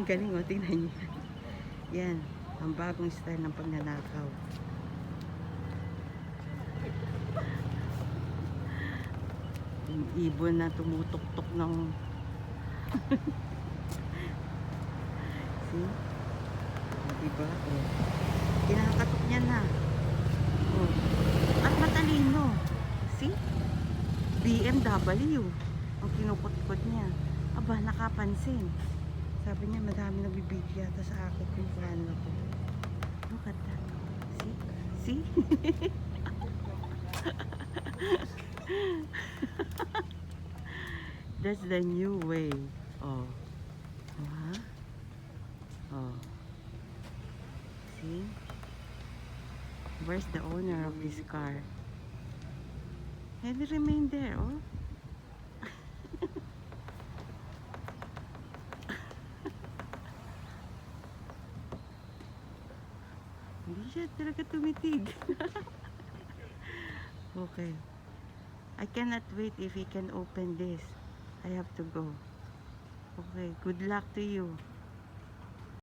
Ang galing o, tingnan niyo. Yan, ang bagong style ng pagnanakaw. Yung ibon na tumutok-tok ng see? O, diba? O. Kinakatok niya na. O. At matalino. See? BMW. Ang kinukot-kot niya. Aba, nakapansin. Sabi niya, madami nagbibigay yata sa akin kung paano ako. Look at that. See? See? That's the new way. Oh. Uh-huh. Oh. See? Where's the owner of this car? He remain there, oh. Hindi siya talaga tumitig. Okay. I cannot wait if he can open this. I have to go. Okay. Good luck to you.